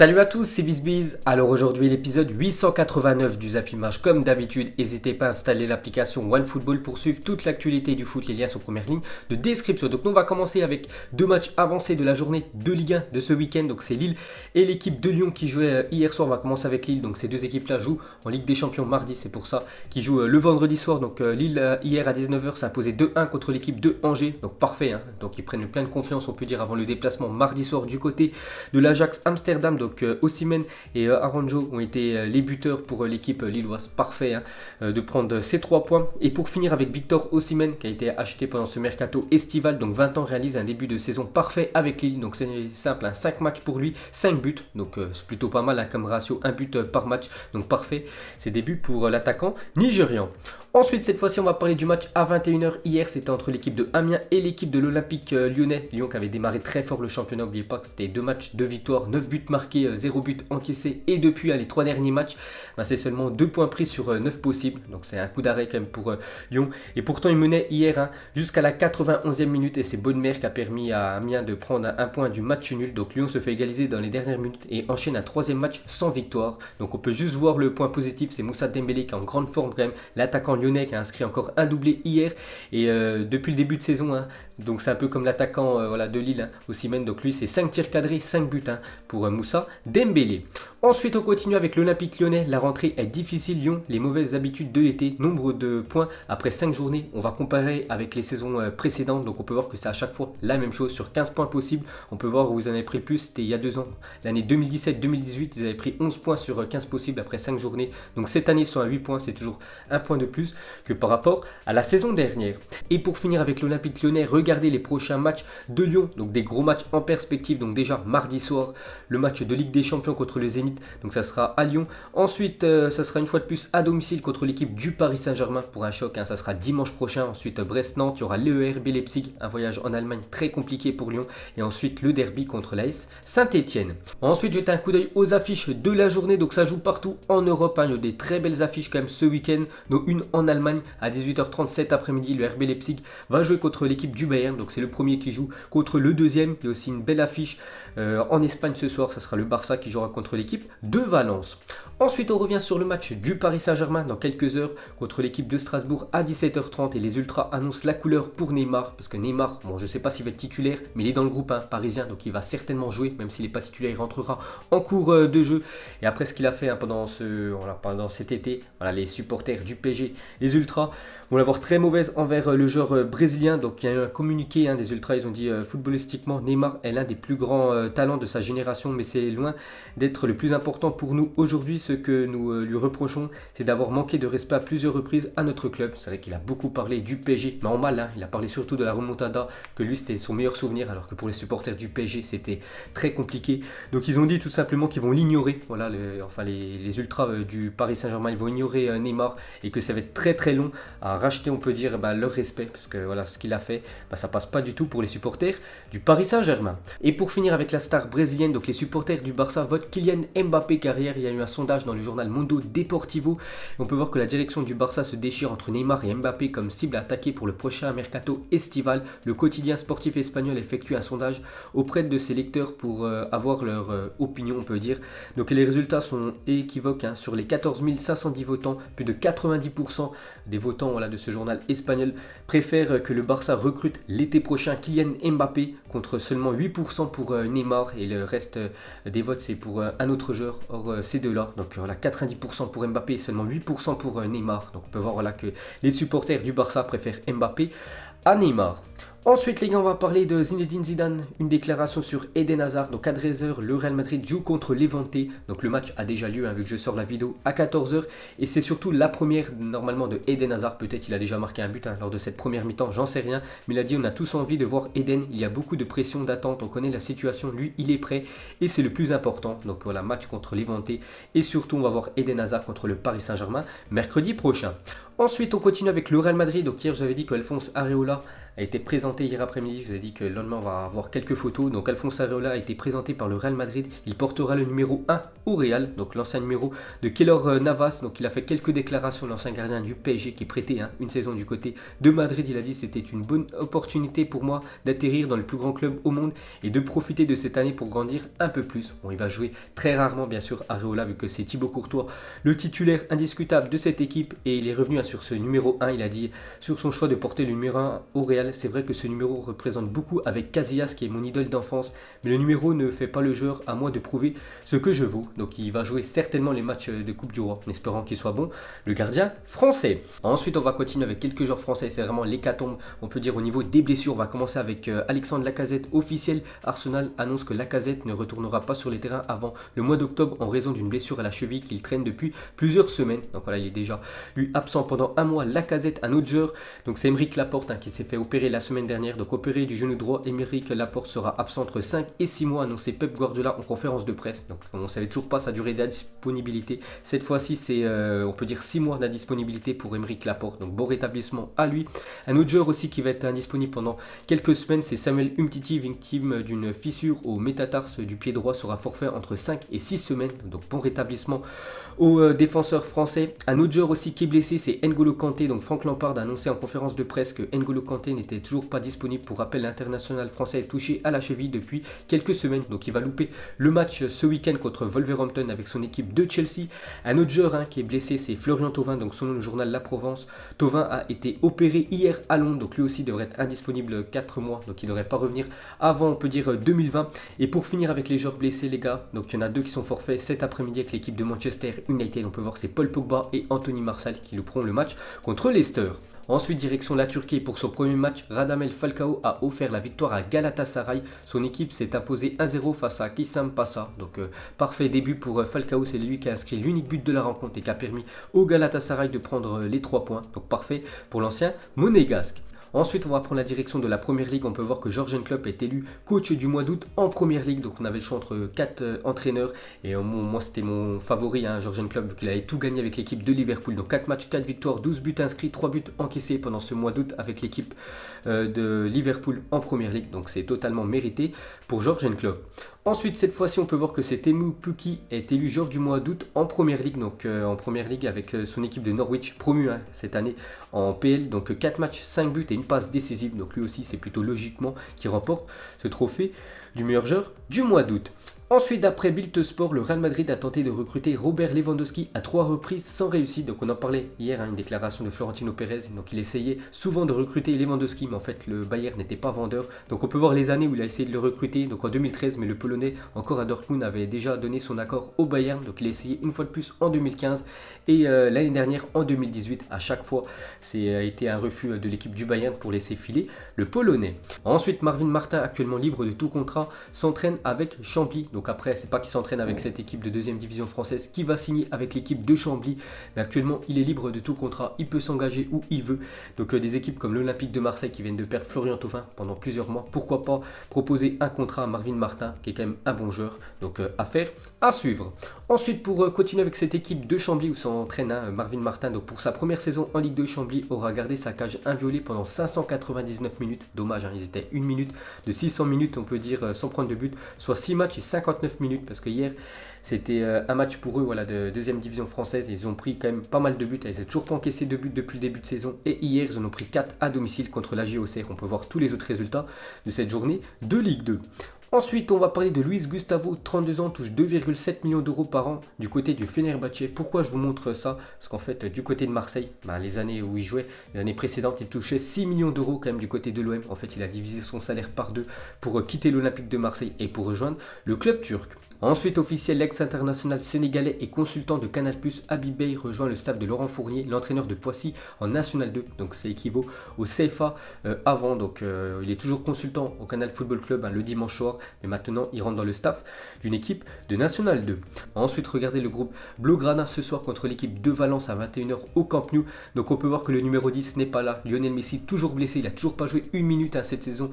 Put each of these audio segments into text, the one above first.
Salut à tous, c'est BizBiz. Alors aujourd'hui l'épisode 889 du Zap Image. Comme d'habitude, n'hésitez pas à installer l'application OneFootball pour suivre toute l'actualité du foot. Les liens sont en première ligne de description. Donc nous on va commencer avec deux matchs avancés de la journée de Ligue 1 de ce week-end. Donc c'est Lille et l'équipe de Lyon qui jouait hier soir. On va commencer avec Lille. Donc ces deux équipes-là jouent en Ligue des Champions mardi. C'est pour ça qu'ils jouent le vendredi soir. Donc Lille hier à 19h s'est imposé 2-1 contre l'équipe de Angers. Donc parfait. Donc ils prennent plein de confiance on peut dire avant le déplacement mardi soir du côté de l'Ajax Amsterdam. Donc Osimhen et Aranjo ont été les buteurs pour l'équipe lilloise. Parfait de prendre ces 3 points. Et pour finir avec Victor Osimhen qui a été acheté pendant ce mercato estival. Donc 20 ans, réalise un début de saison parfait avec Lille. Donc c'est simple, 5 matchs pour lui, 5 buts. Donc c'est plutôt pas mal comme ratio, 1 but par match. Donc parfait, c'est des buts pour l'attaquant nigérian. Ensuite, cette fois-ci, on va parler du match à 21h. Hier, c'était entre l'équipe de Amiens et l'équipe de l'Olympique lyonnais. Lyon qui avait démarré très fort le championnat. N'oubliez pas que c'était 2 matchs, 2 victoires, 9 buts marqués, 0 but encaissé. Et depuis les 3 derniers matchs, c'est seulement 2 points pris sur 9 possibles. Donc c'est un coup d'arrêt quand même pour Lyon. Et pourtant, il menait hier jusqu'à la 91e minute. Et c'est Bonnemer qui a permis à Amiens de prendre un point du match nul. Donc Lyon se fait égaliser dans les dernières minutes et enchaîne un 3e match sans victoire. Donc on peut juste voir le point positif. C'est Moussa Dembélé qui est en grande forme quand même. L'attaquant lyonnais qui a inscrit encore un doublé hier et depuis le début de saison donc c'est un peu comme l'attaquant de Lille Osimhen. Donc lui c'est 5 tirs cadrés, 5 buts pour Moussa Dembélé. Ensuite on continue avec l'Olympique lyonnais. La rentrée est difficile. Lyon, les mauvaises habitudes de l'été, nombre de points après 5 journées. On va comparer avec les saisons précédentes. Donc on peut voir que c'est à chaque fois la même chose. Sur 15 points possibles, on peut voir où vous en avez pris le plus. C'était il y a 2 ans, l'année 2017-2018. Ils avaient pris 11 points sur 15 possibles après 5 journées. Donc cette année ils sont à 8 points. C'est toujours un point de plus que par rapport à la saison dernière. Et pour finir avec l'Olympique lyonnais, regardez les prochains matchs de Lyon. Donc des gros matchs en perspective. Donc déjà mardi soir, le match de Ligue des Champions contre le Zénith. Donc ça sera à Lyon. Ensuite, ça sera une fois de plus à domicile contre l'équipe du Paris Saint-Germain pour un choc. Ça sera dimanche prochain. Ensuite Brest-Nantes, il y aura l'ERB Leipzig. Un voyage en Allemagne très compliqué pour Lyon. Et ensuite le derby contre l'AS Saint-Etienne. Ensuite, jetez un coup d'œil aux affiches de la journée. Donc ça joue partout en Europe. Il y a des très belles affiches quand même ce week-end. Donc une en Allemagne à 18h30 cet après-midi. Le RB Leipzig va jouer contre l'équipe du Bayern. Donc c'est le premier qui joue contre le deuxième. Il y a aussi une belle affiche en Espagne ce soir. Ça sera le Barça qui jouera contre l'équipe de Valence. Ensuite on revient sur le match du Paris Saint-Germain dans quelques heures contre l'équipe de Strasbourg à 17h30. Et les Ultras annoncent la couleur pour Neymar. Parce que Neymar, je ne sais pas s'il va être titulaire, mais il est dans le groupe parisien. Donc il va certainement jouer. Même s'il n'est pas titulaire, il rentrera en cours de jeu. Et après ce qu'il a fait pendant cet été, les supporters du PSG, les Ultras vont l'avoir très mauvaise envers le joueur brésilien. Donc il y a eu un communiqué des Ultras. Ils ont dit footballistiquement, Neymar est l'un des plus grands talents de sa génération. Mais c'est loin d'être le plus important pour nous aujourd'hui. Ce que nous lui reprochons, c'est d'avoir manqué de respect à plusieurs reprises à notre club. C'est vrai qu'il a beaucoup parlé du PSG, mais en mal. Il a parlé surtout de la remontada, que lui c'était son meilleur souvenir, alors que pour les supporters du PSG c'était très compliqué. Donc ils ont dit tout simplement qu'ils vont l'ignorer. Les Ultras du Paris Saint-Germain, ils vont ignorer Neymar et que ça va être très très long à racheter, on peut dire, leur respect, parce que ce qu'il a fait, ça passe pas du tout pour les supporters du Paris Saint-Germain. Et pour finir avec la star brésilienne, donc les supporters du Barça votent Kylian Mbappé carrière. Il y a eu un sondage dans le journal Mundo Deportivo. Et on peut voir que la direction du Barça se déchire entre Neymar et Mbappé comme cible à attaquer pour le prochain mercato estival. Le quotidien sportif espagnol effectue un sondage auprès de ses lecteurs pour avoir leur opinion, on peut dire. Donc les résultats sont équivoques. Sur les 14 510 votants, plus de 90% des votants de ce journal espagnol préfèrent que le Barça recrute l'été prochain Kylian Mbappé contre seulement 8% pour Neymar. Et le reste des votes c'est pour un autre joueur. Or ces deux-là, donc 90% pour Mbappé et seulement 8% pour Neymar. Donc on peut voir que les supporters du Barça préfèrent Mbappé à Neymar. Ensuite les gars, on va parler de Zinedine Zidane, une déclaration sur Eden Hazard. Donc à 13h, le Real Madrid joue contre Levante. Donc le match a déjà lieu vu que je sors la vidéo à 14h. Et c'est surtout la première normalement de Eden Hazard. Peut-être il a déjà marqué un but lors de cette première mi-temps, j'en sais rien. Mais il a dit on a tous envie de voir Eden. Il y a beaucoup de pression, d'attente, on connaît la situation. Lui il est prêt et c'est le plus important. Donc match contre Levante. Et surtout on va voir Eden Hazard contre le Paris Saint-Germain mercredi prochain. Ensuite on continue avec le Real Madrid. Donc hier j'avais dit qu'Alphonse Areola a été présenté hier après-midi. Je vous ai dit que le lendemain on va avoir quelques photos. Donc Alphonse Areola a été présenté par le Real Madrid. Il portera le numéro 1 au Real, donc l'ancien numéro de Keylor Navas. Donc il a fait quelques déclarations, l'ancien gardien du PSG qui est prêté une saison du côté de Madrid. Il a dit c'était une bonne opportunité pour moi d'atterrir dans le plus grand club au monde et de profiter de cette année pour grandir un peu plus. Bon, il va jouer très rarement bien sûr Areola vu que c'est Thibaut Courtois le titulaire indiscutable de cette équipe et il est revenu sur ce numéro 1. Il a dit sur son choix de porter le numéro 1 au Real, c'est vrai que ce numéro représente beaucoup avec Casillas qui est mon idole d'enfance, mais le numéro ne fait pas le joueur à moi de prouver ce que je vaux. Donc il va jouer certainement les matchs de Coupe du Roi en espérant qu'il soit bon, le gardien français. Ensuite on va continuer avec quelques joueurs français, c'est vraiment l'hécatombe on peut dire au niveau des blessures. On va commencer avec Alexandre Lacazette, officiel. Arsenal annonce que Lacazette ne retournera pas sur les terrains avant le mois d'octobre en raison d'une blessure à la cheville qu'il traîne depuis plusieurs semaines. Donc voilà, il est déjà lui absent pendant un mois. Lacazette, un autre joueur, donc c'est Aymeric Laporte qui s'est fait opérer la semaine dernière, donc opéré du genou droit. Aymeric Laporte sera absent entre 5 et 6 mois, annoncé Pep Guardiola en conférence de presse. Donc on ne savait toujours pas sa durée d'indisponibilité. Cette fois-ci c'est on peut dire 6 mois d'indisponibilité pour Aymeric Laporte, donc bon rétablissement à lui. Un autre joueur aussi qui va être indisponible pendant quelques semaines, c'est Samuel Umtiti, victime d'une fissure au métatarse du pied droit, sera forfait entre 5 et 6 semaines, donc bon rétablissement aux défenseurs français. Un autre joueur aussi qui est blessé, c'est N'Golo Kanté. Donc Franck Lampard a annoncé en conférence de presse que N'Golo Kanté n'était toujours pas disponible. Pour rappel, l'international français est touché à la cheville depuis quelques semaines, donc il va louper le match ce week-end contre Wolverhampton avec son équipe de Chelsea. Un autre joueur qui est blessé, c'est Florian Thauvin. Donc selon le journal La Provence, Thauvin a été opéré hier à Londres, donc lui aussi devrait être indisponible 4 mois, donc il ne devrait pas revenir avant on peut dire 2020. Et pour finir avec les joueurs blessés les gars, donc il y en a deux qui sont forfaits cet après-midi avec l'équipe de Manchester United. On peut voir c'est Paul Pogba et Anthony Martial qui louperont le match contre Leicester. Ensuite, direction la Turquie pour son premier match, Radamel Falcao a offert la victoire à Galatasaray. Son équipe s'est imposée 1-0 face à Kisam Passa. Donc parfait début pour Falcao, c'est lui qui a inscrit l'unique but de la rencontre et qui a permis au Galatasaray de prendre les 3 points. Donc parfait pour l'ancien monégasque. Ensuite, on va prendre la direction de la Première Ligue. On peut voir que Jürgen Klopp est élu coach du mois d'août en Première Ligue. Donc on avait le choix entre 4 entraîneurs. Et moi, c'était mon favori, Jürgen Klopp, vu qu'il avait tout gagné avec l'équipe de Liverpool. Donc 4 matchs, 4 victoires, 12 buts inscrits, 3 buts encaissés pendant ce mois d'août avec l'équipe de Liverpool en Première Ligue. Donc c'est totalement mérité pour Jürgen Klopp. Ensuite, cette fois-ci, on peut voir que c'est Teemu Pukki est élu joueur du mois d'août en Première Ligue. Donc en Première Ligue avec son équipe de Norwich, promu cette année en PL. Donc 4 matchs, 5 buts et une passe décisive. Donc lui aussi, c'est plutôt logiquement qu'il remporte ce trophée du meilleur joueur du mois d'août. Ensuite, d'après Bild Sport, le Real Madrid a tenté de recruter Robert Lewandowski à 3 reprises sans réussite. Donc on en parlait hier, une déclaration de Florentino Pérez. Donc il essayait souvent de recruter Lewandowski, mais en fait le Bayern n'était pas vendeur. Donc on peut voir les années où il a essayé de le recruter. Donc en 2013, mais le Polonais, encore à Dortmund, avait déjà donné son accord au Bayern. Donc il a essayé une fois de plus en 2015 et l'année dernière en 2018. À chaque fois, c'est été un refus de l'équipe du Bayern pour laisser filer le Polonais. Ensuite, Marvin Martin, actuellement libre de tout contrat, s'entraîne avec Chambly. Donc après, c'est pas qu'il s'entraîne avec cette équipe de 2e division française qui va signer avec l'équipe de Chambly. Mais actuellement, il est libre de tout contrat. Il peut s'engager où il veut. Donc des équipes comme l'Olympique de Marseille qui viennent de perdre Florian Thauvin pendant plusieurs mois. Pourquoi pas proposer un contrat à Marvin Martin qui est quand même un bon joueur. Donc affaire à suivre. Ensuite, pour continuer avec cette équipe de Chambly où s'entraîne Marvin Martin. Donc pour sa première saison en Ligue 2, Chambly aura gardé sa cage inviolée pendant 599 minutes. Dommage, ils étaient 1 minute de 600 minutes on peut dire sans prendre de but. Soit 6 matchs et 59 minutes parce que hier c'était un match pour eux de 2e division française. Ils ont pris quand même pas mal de buts. Ils n'ont toujours pas encaissé de buts depuis le début de saison. Et hier ils en ont pris 4 à domicile contre la JOCR. On peut voir tous les autres résultats de cette journée de Ligue 2. Ensuite, on va parler de Luis Gustavo, 32 ans, touche 2,7 millions d'euros par an du côté du Fenerbahçe. Pourquoi je vous montre ça? Parce qu'en fait, du côté de Marseille, les années où il jouait, l'année précédente, il touchait 6 millions d'euros quand même du côté de l'OM. En fait, il a divisé son salaire par 2 pour quitter l'Olympique de Marseille et pour rejoindre le club turc. Ensuite, officiel, l'ex-international sénégalais et consultant de Canal+, Habib Beye rejoint le staff de Laurent Fournier, l'entraîneur de Poissy en National 2. Donc, ça équivaut au CFA avant. Donc, il est toujours consultant au Canal Football Club le dimanche soir. Mais maintenant, il rentre dans le staff d'une équipe de National 2. Ensuite, regardez le groupe Blaugrana ce soir contre l'équipe de Valence à 21h au Camp Nou. Donc, on peut voir que le numéro 10 n'est pas là. Lionel Messi, toujours blessé. Il n'a toujours pas joué 1 minute cette saison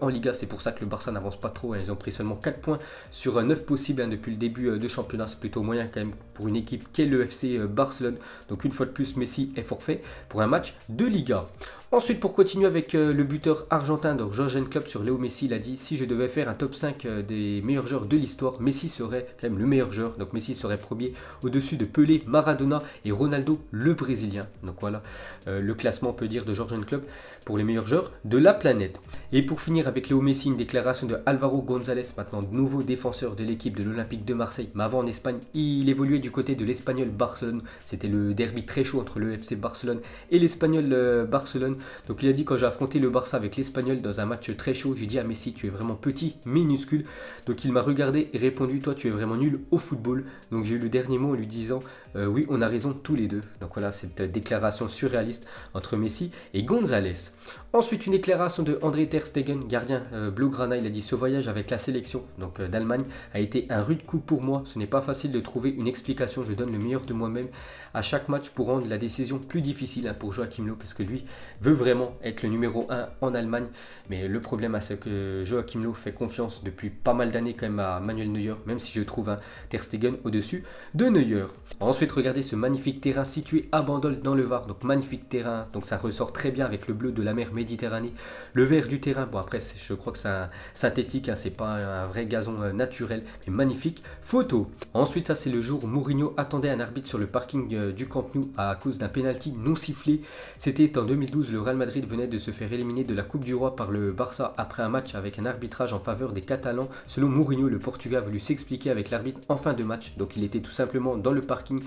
en Liga. C'est pour ça que le Barça n'avance pas trop. Ils ont pris seulement 4 points sur 9 possibles depuis le début de championnat. C'est plutôt moyen quand même pour une équipe qu'est le FC Barcelone. Donc une fois de plus, Messi est forfait pour un match de Liga. Ensuite, pour continuer avec le buteur argentin, donc Jürgen Klopp sur Léo Messi, il a dit si je devais faire un top 5 des meilleurs joueurs de l'histoire, Messi serait quand même le meilleur joueur. Donc Messi serait premier au-dessus de Pelé, Maradona et Ronaldo, le Brésilien. Donc voilà le classement, on peut dire, de Jürgen Klopp pour les meilleurs joueurs de la planète. Et pour finir avec Léo Messi, une déclaration de Álvaro González, maintenant nouveau défenseur de l'équipe de l'Olympique de Marseille. Mais avant en Espagne, il évoluait du côté de l'Espagnol Barcelone. C'était le derby très chaud entre le FC Barcelone et l'Espagnol Barcelone. Donc il a dit quand j'ai affronté le Barça avec l'Espagnol dans un match très chaud, j'ai dit à Messi tu es vraiment petit, minuscule. Donc il m'a regardé et répondu toi tu es vraiment nul au football. Donc j'ai eu le dernier mot en lui disant oui on a raison tous les deux. Donc voilà cette déclaration surréaliste entre Messi et González. Ensuite une déclaration de André Ter Stegen, gardien blaugrana, il a dit ce voyage avec la sélection donc d'Allemagne a été un rude coup pour moi. Ce n'est pas facile de trouver une explication, je donne le meilleur de moi-même à chaque match pour rendre la décision plus difficile pour Joachim Löw parce que lui veut vraiment être le numéro 1 en Allemagne. Mais le problème, c'est que Joachim Löw fait confiance depuis pas mal d'années quand même à Manuel Neuer, même si je trouve un Ter Stegen au-dessus de Neuer. Ensuite, regardez ce magnifique terrain situé à Bandol dans le Var. Donc magnifique terrain, donc ça ressort très bien avec le bleu de la mer Méditerranée. Le vert du terrain, bon après je crois que c'est un synthétique, c'est pas un vrai gazon naturel, mais magnifique photo. Ensuite, ça c'est le jour où Mourinho attendait un arbitre sur le parking du Camp Nou à cause d'un penalty non sifflé. C'était en 2012, le Real Madrid venait de se faire éliminer de la Coupe du Roi par le Barça après un match avec un arbitrage en faveur des Catalans. Selon Mourinho, le Portugais a voulu s'expliquer avec l'arbitre en fin de match. Donc il était tout simplement dans le parking,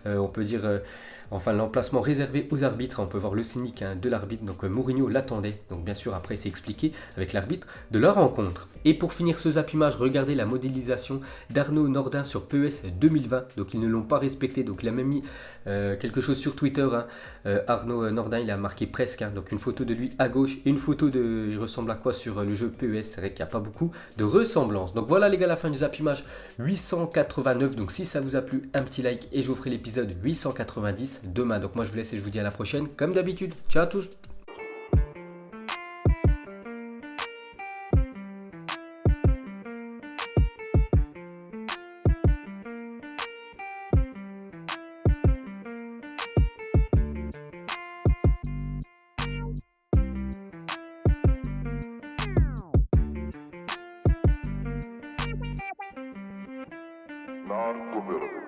on peut dire enfin l'emplacement réservé aux arbitres. On peut voir le cynique de l'arbitre. Donc Mourinho l'attendait. Donc bien sûr après il s'est expliqué avec l'arbitre de la rencontre. Et pour finir ce zap image, regardez la modélisation d'Arnaud Nordin sur PES 2020. Donc ils ne l'ont pas respecté. Donc il a même mis quelque chose sur Twitter. Arnaud Nordin il a marqué presque. Donc une photo de lui à gauche et une photo de... Il ressemble à quoi sur le jeu PES. C'est vrai qu'il n'y a pas beaucoup de ressemblance. Donc voilà les gars, la fin du zap image 889. Donc si ça vous a plu, un petit like et je vous ferai l'épisode 890 demain. Donc moi je vous laisse et je vous dis à la prochaine comme d'habitude. Ciao à tous. Non-formidable.